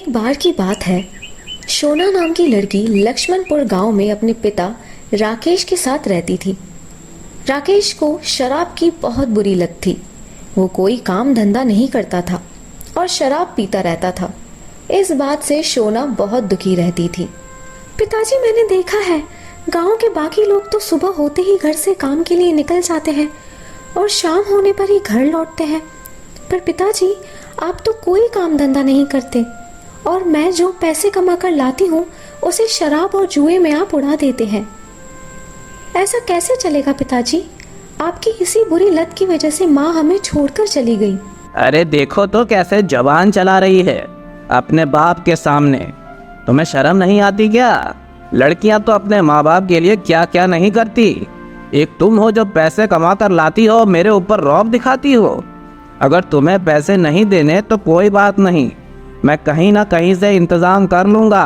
एक बार की बात है। शोना नाम की लड़की लक्ष्मणपुर गांव में अपने पिता राकेश के साथ रहती थी। राकेश को शराब की बहुत बुरी लत थी। वो कोई काम धंधा नहीं करता था और शराब पीता रहता था। इस बात से शोना बहुत दुखी रहती थी। पिताजी, मैंने देखा है गांव के बाकी लोग तो सुबह होते ही घर से काम के लिए निकल जाते हैं और शाम होने पर ही घर लौटते हैं, पर पिताजी आप तो कोई काम धंधा नहीं करते और मैं जो पैसे कमा कर लाती हूँ उसे शराब और जुए में आप उड़ा देते हैं। ऐसा कैसे चलेगा पिताजी? आपकी इसी बुरी लत की वजह से माँ हमें छोड़कर चली गई। अरे देखो तो कैसे जबान चला रही है अपने बाप के सामने। तुम्हें शर्म नहीं आती क्या? लड़कियां तो अपने माँ बाप के लिए क्या क्या नहीं करती। एक तुम हो जो पैसे कमा कर लाती हो, मेरे ऊपर रौब दिखाती हो। अगर तुम्हें पैसे नहीं देने तो कोई बात नहीं, मैं कहीं ना कहीं से इंतज़ाम कर लूँगा।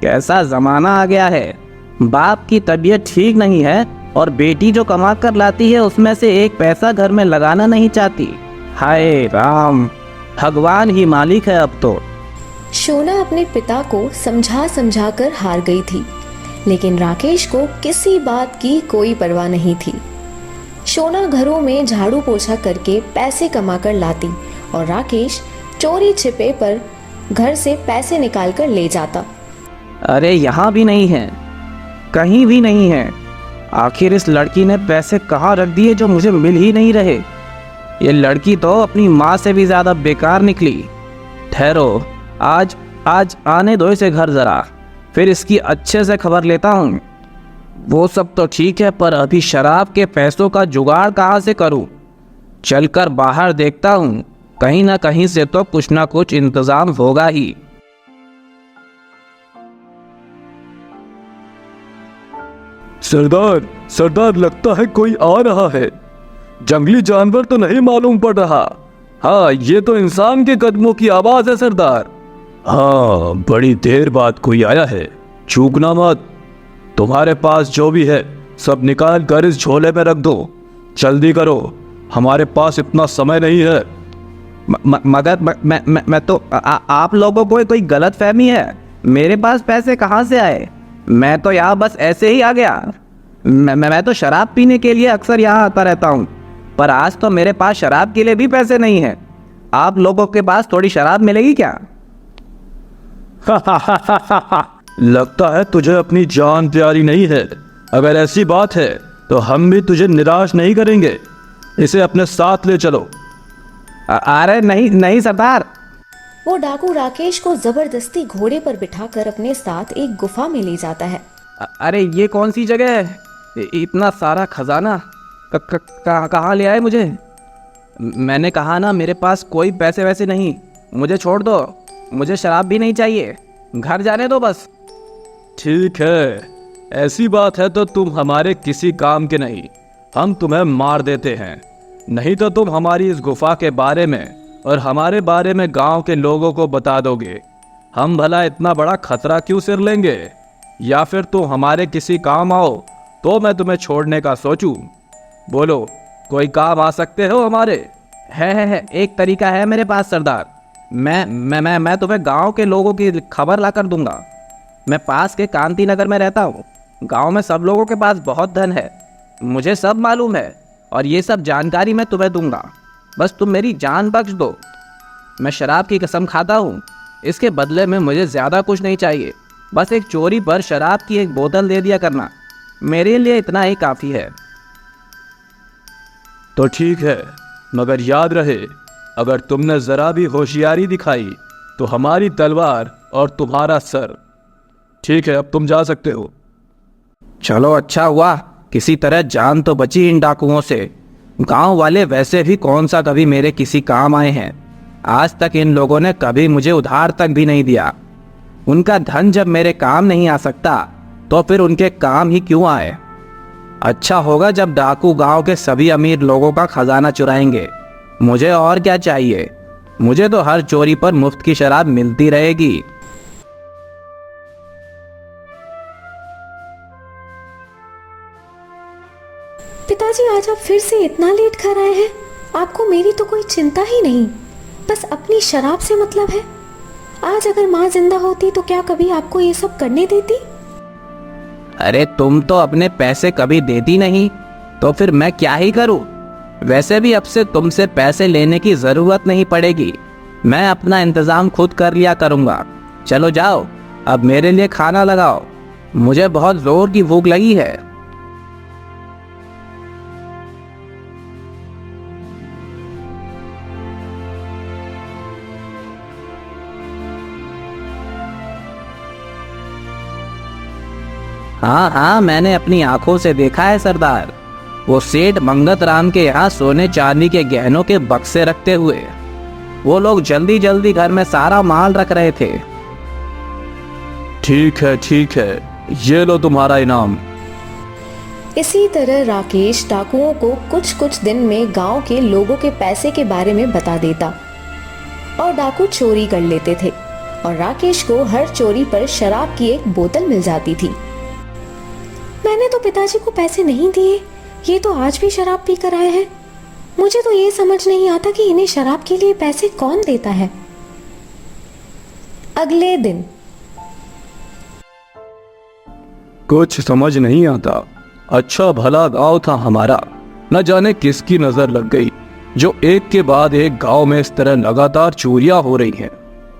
कैसा ज़माना आ गया है, बाप की तबीयत ठीक नहीं है और बेटी जो कमा कर लाती है उसमें से एक पैसा घर में लगाना नहीं चाहती। हाय राम, भगवान ही मालिक है अब तो। शोना अपने पिता को समझा समझा कर हार गई थी, लेकिन राकेश को किसी बात की कोई परवाह नहीं थी। शोना घरों में झाड़ू पोछा करके पैसे कमा कर लाती और राकेश चोरी छिपे पर घर से पैसे निकाल कर ले जाता। अरे यहाँ भी नहीं है, कहीं भी नहीं है। आखिर इस लड़की ने पैसे कहाँ रख दिए जो मुझे मिल ही नहीं रहे। ये लड़की तो अपनी माँ से भी ज़्यादा बेकार निकली। ठहरो, आज आने दो इसे घर ज़रा, फिर इसकी अच्छे से खबर लेता हूँ। वो सब तो ठीक है, पर अभी शराब के पैसों का जुगाड़ कहाँ से करूँ? चलकर बाहर देखता हूँ, कहीं ना कहीं से तो कुछ ना कुछ इंतज़ाम होगा ही। सरदार लगता है कोई आ रहा है। जंगली जानवर तो नहीं मालूम पड़ रहा। हाँ, ये तो इंसान के कदमों की आवाज है सरदार। हाँ, बड़ी देर बाद कोई आया है, चूकना मत। तुम्हारे पास जो भी है सब निकाल कर इस झोले में रख दो। जल्दी करो, हमारे पास इतना समय नहीं है। मगर मैं तो आप लोगों को कोई गलत फहमी है। मेरे पास पैसे कहाँ से आए? मैं तो यहाँ बस ऐसे ही आ गया। मैं तो शराब पीने के लिए अक्सर यहाँ आता रहता हूँ, पर आज तो मेरे पास शराब के लिए भी पैसे नहीं हैं। आप लोगों के पास थोड़ी शराब मिलेगी क्या? लगता है तुझे अपनी जान प्यारी नहीं है। अगर ऐसी बात है तो हम भी तुझे निराश नहीं करेंगे। इसे अपने साथ ले चलो। अरे नहीं सरदार। वो डाकू राकेश को जबरदस्ती घोड़े पर बिठाकर अपने साथ एक गुफा में ले जाता है। अरे ये कौन सी जगह है? इतना सारा खजाना कहाँ ले आए मुझे? मैंने कहा ना, मेरे पास कोई पैसे वैसे नहीं। मुझे छोड़ दो, मुझे शराब भी नहीं चाहिए। घर जाने दो बस। ठीक है, ऐसी बात है तो तुम हमारे किसी काम के नहीं। हम तुम्हें मार देते हैं, नहीं तो तुम हमारी इस गुफा के बारे में और हमारे बारे में गांव के लोगों को बता दोगे। हम भला इतना बड़ा खतरा क्यों सिर लेंगे? या फिर तुम हमारे किसी काम आओ तो मैं तुम्हें छोड़ने का सोचूं? बोलो, कोई काम आ सकते हो हमारे? है एक तरीका है मेरे पास सरदार। मैं तुम्हें गांव के लोगों की खबर ला कर दूंगा। मैं पास के कांति नगर में रहता हूँ। गांव में सब लोगों के पास बहुत धन है, मुझे सब मालूम है और ये सब जानकारी मैं तुम्हें दूंगा। बस तुम मेरी जान बख्श दो। मैं शराब की कसम खाता हूँ, इसके बदले में मुझे ज़्यादा कुछ नहीं चाहिए। बस एक चोरी पर शराब की एक बोतल दे दिया करना, मेरे लिए इतना ही काफ़ी है। तो ठीक है, मगर याद रहे, अगर तुमने ज़रा भी होशियारी दिखाई तो हमारी तलवार और तुम्हारा सर। ठीक है, अब तुम जा सकते हो। चलो अच्छा हुआ, किसी तरह जान तो बची इन डाकुओं से। गांव वाले वैसे भी कौन सा कभी मेरे किसी काम आए हैं। आज तक इन लोगों ने कभी मुझे उधार तक भी नहीं दिया। उनका धन जब मेरे काम नहीं आ सकता तो फिर उनके काम ही क्यों आए। अच्छा होगा जब डाकू गांव के सभी अमीर लोगों का खजाना चुराएंगे। मुझे और क्या चाहिए? मुझे तो हर चोरी पर मुफ्त की शराब मिलती रहेगी। पिताजी, आज आप फिर से इतना लेट घर आए हैं। आपको मेरी तो कोई चिंता ही नहीं, बस अपनी शराब से मतलब है। आज अगर माँ जिंदा होती तो क्या कभी आपको ये सब करने देती? अरे तुम तो अपने पैसे कभी देती नहीं, तो फिर मैं क्या ही करूं? वैसे भी अब से तुमसे पैसे लेने की जरूरत नहीं पड़ेगी। मैं अपना इंतजाम खुद कर लिया करूंगा। चलो जाओ, अब मेरे लिए खाना लगाओ। मुझे बहुत जोर की भूख लगी है। हाँ हाँ, मैंने अपनी आंखों से देखा है सरदार। वो सेठ मंगत राम के यहाँ सोने चांदी के गहनों के बक्से रखते हुए वो लोग जल्दी जल्दी घर में सारा माल रख रहे थे। ठीक है, ये लो तुम्हारा इनाम। इसी तरह राकेश डाकुओं को कुछ कुछ दिन में गांव के लोगों के पैसे के बारे में बता देता और डाकू चोरी कर लेते थे और राकेश को हर चोरी पर शराब की एक बोतल मिल जाती थी। मैंने तो पिताजी को पैसे नहीं दिए, ये तो आज भी शराब पी कर आए हैं। मुझे तो ये समझ नहीं आता कि इन्हें शराब के लिए पैसे कौन देता है। अगले दिन कुछ समझ नहीं आता। अच्छा भला गांव था हमारा, न जाने किसकी नजर लग गई जो एक के बाद एक गांव में इस तरह लगातार चोरियां हो रही हैं।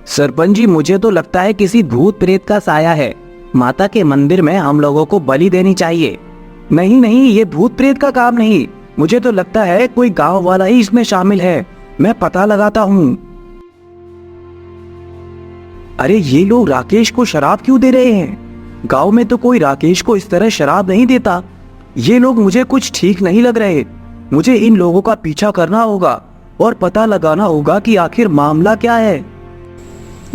सरपंच जी, मुझे तो लगता है किसी भूत प्रेत का साया है। माता के मंदिर में हम लोगों को बलि देनी चाहिए। नहीं नहीं, ये भूत प्रेत का काम नहीं। मुझे तो लगता है कोई गांव वाला ही इसमें शामिल है। मैं पता लगाता हूँ। अरे ये लोग राकेश को शराब क्यों दे रहे हैं? गांव में तो कोई राकेश को इस तरह शराब नहीं देता। ये लोग मुझे कुछ ठीक नहीं लग रहे। मुझे इन लोगों का पीछा करना होगा और पता लगाना होगा कि आखिर मामला क्या है।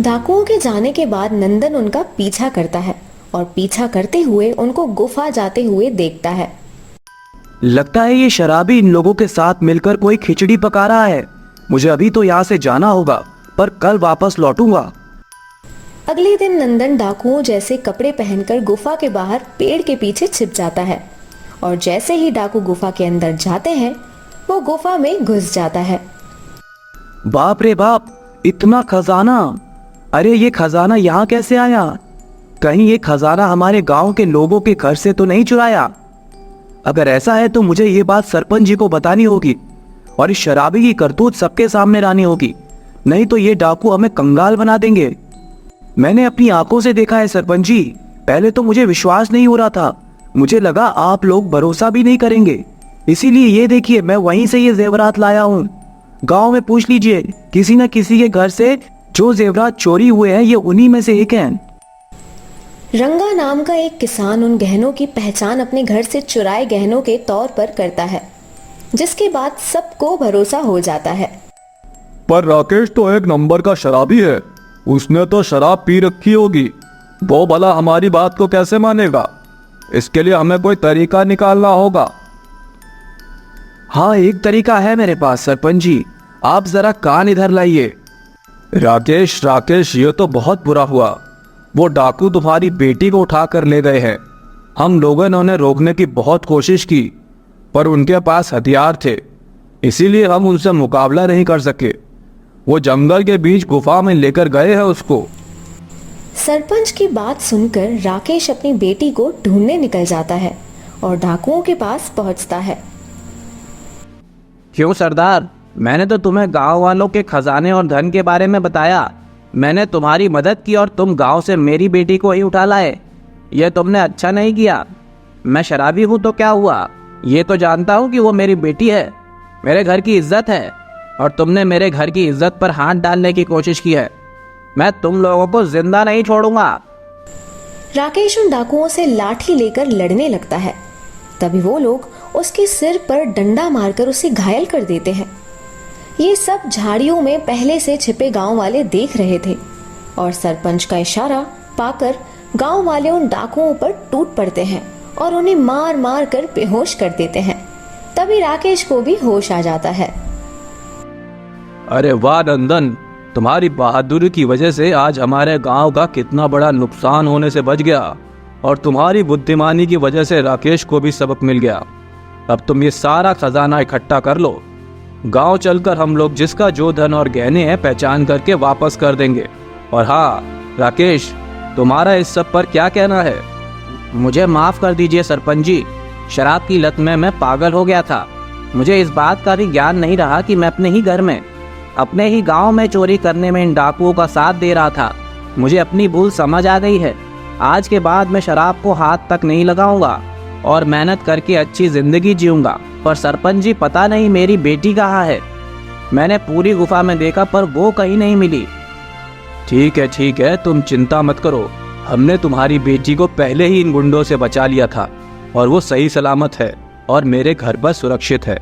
डाकुओं के जाने के बाद नंदन उनका पीछा करता है और पीछा करते हुए उनको गुफा जाते हुए देखता है। लगता है ये शराबी इन लोगों के साथ मिलकर कोई खिचड़ी पका रहा है। मुझे अभी तो यहाँ से जाना होगा, पर कल वापस लौटूंगा। अगले दिन नंदन डाकुओं जैसे कपड़े पहनकर गुफा के बाहर पेड़ के पीछे छिप जाता है और जैसे ही डाकू गुफा के अंदर जाते हैं वो गुफा में घुस जाता है। बाप रे बाप, इतना खजाना! अरे ये खजाना यहाँ कैसे आया? कहीं ये खजाना हमारे गांव के लोगों के घर से तो नहीं चुराया? अगर ऐसा है तो मुझे ये बात सरपंच जी को बतानी होगी और इस शराबी की करतूत सबके सामने लानी होगी, नहीं तो ये डाकू हमें कंगाल बना देंगे। मैंने अपनी आंखों से देखा है सरपंच जी। पहले तो मुझे विश्वास नहीं हो रहा था। मुझे लगा आप लोग भरोसा भी नहीं करेंगे, इसीलिए ये देखिए मैं वहीं से ये जेवरात लाया हूँ। गांव में पूछ लीजिए, किसी न किसी के घर से जो जेवरात चोरी हुए हैं ये उन्हीं में से एक हैं। रंगा नाम का एक किसान उन गहनों की पहचान अपने घर से चुराए गहनों के तौर पर करता है, जिसके बाद सबको भरोसा हो जाता है। पर राकेश तो एक नंबर का शराबी है, उसने तो शराब पी रखी होगी। वो भला हमारी बात को कैसे मानेगा? इसके लिए हमें कोई तरीका निकालना होगा। हाँ, एक तरीका है मेरे पास सरपंच जी, आप जरा कान इधर लाइए। राकेश, ये तो बहुत बुरा हुआ। वो डाकू तुम्हारी बेटी को उठा कर ले गए हैं। हम लोगों ने उन्हें रोकने की बहुत कोशिश की, पर उनके पास हथियार थे, इसीलिए हम उनसे मुकाबला नहीं कर सके। वो जंगल के बीच गुफा में लेकर गए हैं उसको। सरपंच की बात सुनकर राकेश अपनी बेटी को ढूंढने निकल जाता है और डाकुओं के पास पहुंचता है। क्यों सरदार, मैंने तो तुम्हें गांव वालों के खजाने और धन के बारे में बताया। मैंने तुम्हारी मदद की और तुम गांव से मेरी बेटी को ही उठा लाए। यह तुमने अच्छा नहीं किया। मैं शराबी हूं तो क्या हुआ, ये तो जानता हूं कि वो मेरी बेटी है, मेरे घर की इज्जत है, और तुमने मेरे घर की इज्जत पर हाथ डालने की कोशिश की है। मैं तुम लोगों को जिंदा नहीं छोड़ूंगा। राकेश उन डाकुओं से लाठी लेकर लड़ने लगता है। तभी वो लोग उसके सिर पर डंडा मारकर उसे घायल कर देते हैं। ये सब झाड़ियों में पहले से छिपे गांव वाले देख रहे थे और सरपंच का इशारा पाकर गांव वाले उन डाकुओं पर टूट पड़ते हैं और उन्हें मार मार कर बेहोश कर देते हैं। तभी राकेश को भी होश आ जाता है। अरे वाह नंदन, तुम्हारी बहादुरी की वजह से आज हमारे गांव का कितना बड़ा नुकसान होने से बच गया, और तुम्हारी बुद्धिमानी की वजह से राकेश को भी सबक मिल गया। अब तुम ये सारा खजाना इकट्ठा कर लो। गांव चलकर हम लोग जिसका जो धन और गहने हैं पहचान करके वापस कर देंगे। और हाँ राकेश, तुम्हारा इस सब पर क्या कहना है? मुझे माफ़ कर दीजिए सरपंच जी, शराब की लत में मैं पागल हो गया था। मुझे इस बात का भी ज्ञान नहीं रहा कि मैं अपने ही घर में, अपने ही गांव में चोरी करने में इन डाकुओं का साथ दे रहा था। मुझे अपनी भूल समझ आ गई है। आज के बाद मैं शराब को हाथ तक नहीं लगाऊंगा और मेहनत करके अच्छी ज़िंदगी जीऊंगा। पर सरपंच जी, पता नहीं मेरी बेटी कहाँ है। मैंने पूरी गुफा में देखा पर वो कहीं नहीं मिली। ठीक है, तुम चिंता मत करो। हमने तुम्हारी बेटी को पहले ही इन गुंडों से बचा लिया था और वो सही सलामत है और मेरे घर पर सुरक्षित है।